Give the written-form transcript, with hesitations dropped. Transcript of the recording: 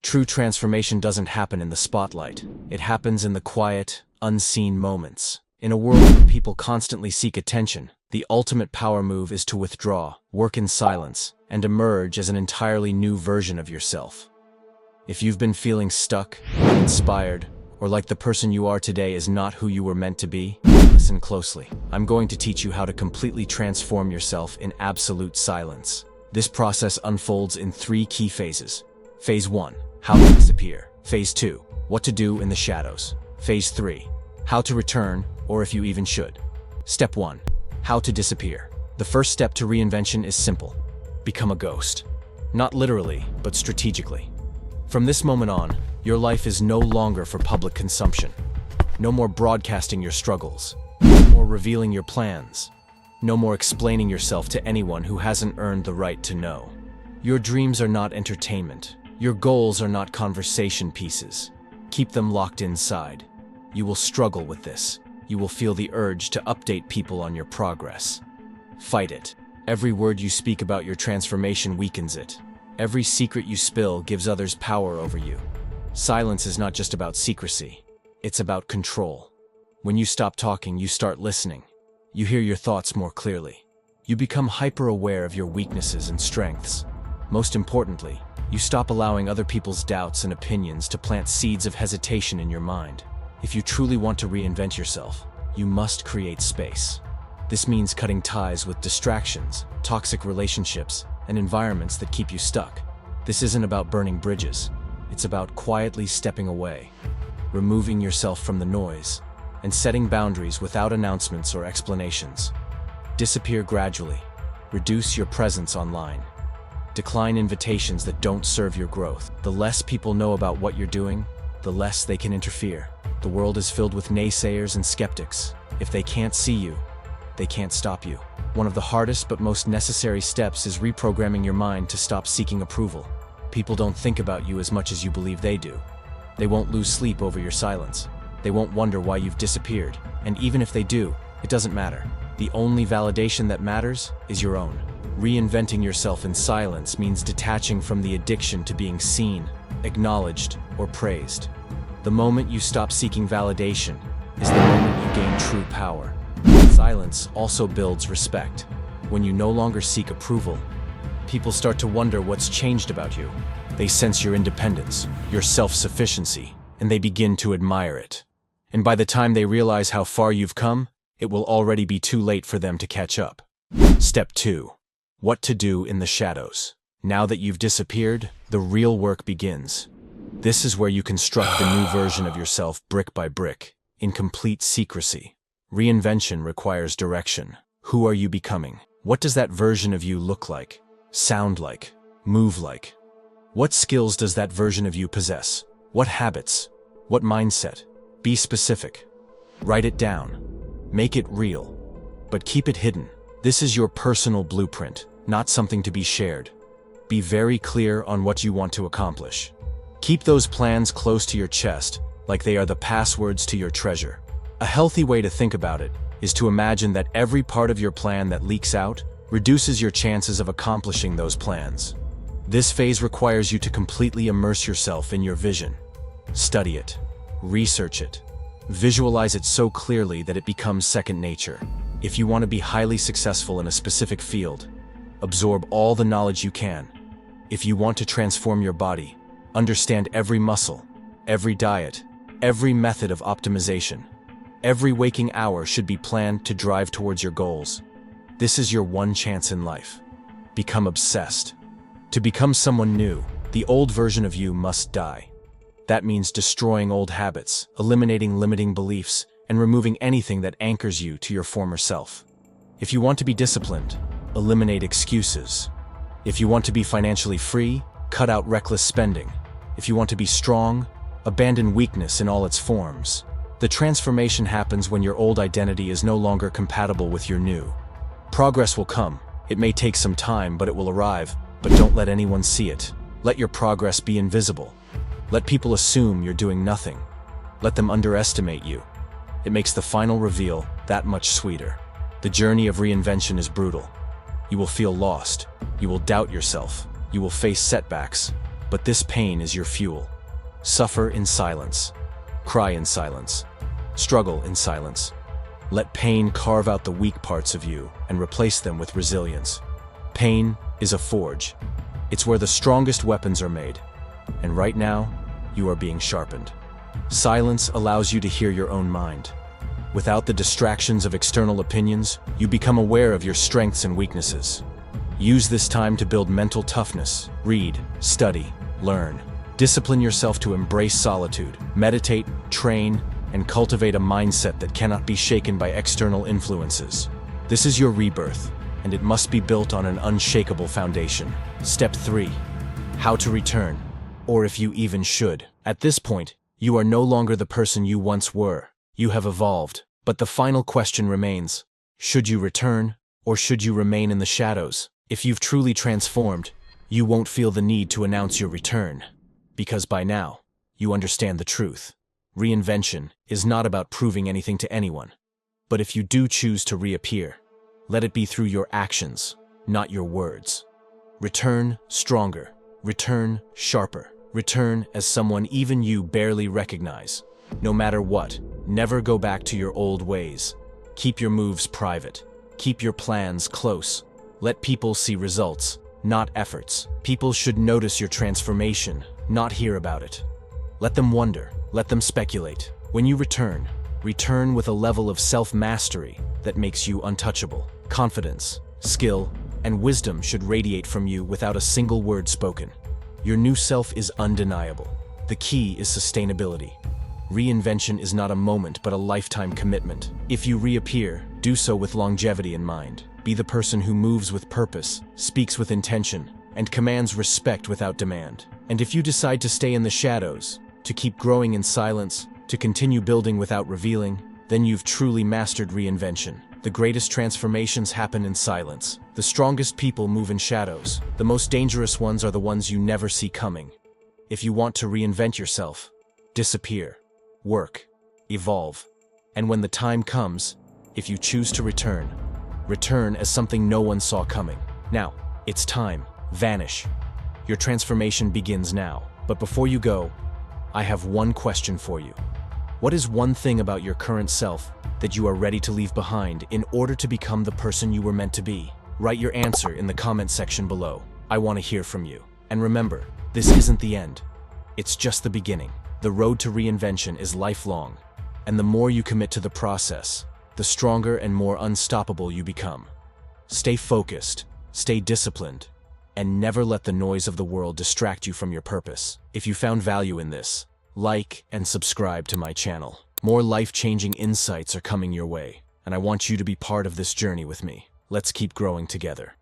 True transformation doesn't happen in the spotlight. It happens in the quiet, unseen moments. In a world where people constantly seek attention, the ultimate power move is to withdraw, work in silence, and emerge as an entirely new version of yourself. If you've been feeling stuck, uninspired, or like the person you are today is not who you were meant to be, listen closely. I'm going to teach you how to completely transform yourself in absolute silence. This process unfolds in 3 key phases. Phase 1. How to disappear. Phase 2. What to do in the shadows. Phase 3. How to return, or if you even should. Step 1. How to disappear. The first step to reinvention is simple. Become a ghost. Not literally, but strategically. From this moment on, your life is no longer for public consumption. No more broadcasting your struggles. No more revealing your plans. No more explaining yourself to anyone who hasn't earned the right to know. Your dreams are not entertainment. Your goals are not conversation pieces. Keep them locked inside. You will struggle with this. You will feel the urge to update people on your progress. Fight it. Every word you speak about your transformation weakens it. Every secret you spill gives others power over you. Silence is not just about secrecy. It's about control. When you stop talking, you start listening. You hear your thoughts more clearly. You become hyper-aware of your weaknesses and strengths. Most importantly, you stop allowing other people's doubts and opinions to plant seeds of hesitation in your mind. If you truly want to reinvent yourself, you must create space. This means cutting ties with distractions, toxic relationships, and environments that keep you stuck. This isn't about burning bridges. It's about quietly stepping away, removing yourself from the noise, and setting boundaries without announcements or explanations. Disappear gradually. Reduce your presence online. Decline invitations that don't serve your growth. The less people know about what you're doing, the less they can interfere. The world is filled with naysayers and skeptics. If they can't see you, they can't stop you. One of the hardest but most necessary steps is reprogramming your mind to stop seeking approval. People don't think about you as much as you believe they do. They won't lose sleep over your silence. They won't wonder why you've disappeared. And even if they do, it doesn't matter. The only validation that matters is your own. Reinventing yourself in silence means detaching from the addiction to being seen, acknowledged, or praised. The moment you stop seeking validation is the moment you gain true power. Silence also builds respect. When you no longer seek approval, people start to wonder what's changed about you. They sense your independence, your self-sufficiency, and they begin to admire it. And by the time they realize how far you've come, it will already be too late for them to catch up. Step 2. What to do in the shadows. Now that you've disappeared, the real work begins. This is where you construct the new version of yourself brick by brick, in complete secrecy. Reinvention requires direction. Who are you becoming? What does that version of you look like, sound like, move like? What skills does that version of you possess? What habits? What mindset? Be specific. Write it down. Make it real. But keep it hidden. This is your personal blueprint, not something to be shared. Be very clear on what you want to accomplish. Keep those plans close to your chest, like they are the passwords to your treasure. A healthy way to think about it is to imagine that every part of your plan that leaks out reduces your chances of accomplishing those plans. This phase requires you to completely immerse yourself in your vision. Study it, research it, visualize it so clearly that it becomes second nature. If you want to be highly successful in a specific field, absorb all the knowledge you can. If you want to transform your body, understand every muscle, every diet, every method of optimization. Every waking hour should be planned to drive towards your goals. This is your one chance in life. Become obsessed. To become someone new, the old version of you must die. That means destroying old habits, eliminating limiting beliefs, and removing anything that anchors you to your former self. If you want to be disciplined, eliminate excuses. If you want to be financially free, cut out reckless spending. If you want to be strong, abandon weakness in all its forms. The transformation happens when your old identity is no longer compatible with your new. Progress will come. It may take some time, but it will arrive. But don't let anyone see it. Let your progress be invisible. Let people assume you're doing nothing. Let them underestimate you. It makes the final reveal that much sweeter. The journey of reinvention is brutal. You will feel lost. You will doubt yourself. You will face setbacks. But this pain is your fuel. Suffer in silence. Cry in silence. Struggle in silence. Let pain carve out the weak parts of you and replace them with resilience. Pain is a forge. It's where the strongest weapons are made. And right now, you are being sharpened. Silence allows you to hear your own mind. Without the distractions of external opinions, you become aware of your strengths and weaknesses. Use this time to build mental toughness. Read, study, learn. Discipline yourself to embrace solitude. Meditate, train, and cultivate a mindset that cannot be shaken by external influences. This is your rebirth, and it must be built on an unshakable foundation. Step 3. How to return, or if you even should. At this point, you are no longer the person you once were. You have evolved, but the final question remains: should you return, or should you remain in the shadows? If you've truly transformed, you won't feel the need to announce your return, because by now, you understand the truth. Reinvention is not about proving anything to anyone. But if you do choose to reappear, let it be through your actions, not your words. Return stronger. Return sharper. Return as someone even you barely recognize. No matter what, never go back to your old ways. Keep your moves private. Keep your plans close. Let people see results, not efforts. People should notice your transformation, not hear about it. Let them wonder. Let them speculate. When you return, return with a level of self-mastery that makes you untouchable. Confidence, skill, and wisdom should radiate from you without a single word spoken. Your new self is undeniable. The key is sustainability. Reinvention is not a moment but a lifetime commitment. If you reappear, do so with longevity in mind. Be the person who moves with purpose, speaks with intention, and commands respect without demand. And if you decide to stay in the shadows, to keep growing in silence, to continue building without revealing, then you've truly mastered reinvention. The greatest transformations happen in silence. The strongest people move in shadows. The most dangerous ones are the ones you never see coming. If you want to reinvent yourself, disappear, work, evolve. And when the time comes, if you choose to return, return as something no one saw coming. Now, it's time. Vanish. Your transformation begins now. But before you go, I have one question for you. What is one thing about your current self that you are ready to leave behind in order to become the person you were meant to be? Write your answer in the comment section below. I want to hear from you. And remember, this isn't the end. It's just the beginning. The road to reinvention is lifelong, and the more you commit to the process, the stronger and more unstoppable you become. Stay focused, stay disciplined, and never let the noise of the world distract you from your purpose. If you found value in this, like and subscribe to my channel. More life-changing insights are coming your way, and I want you to be part of this journey with me. Let's keep growing together.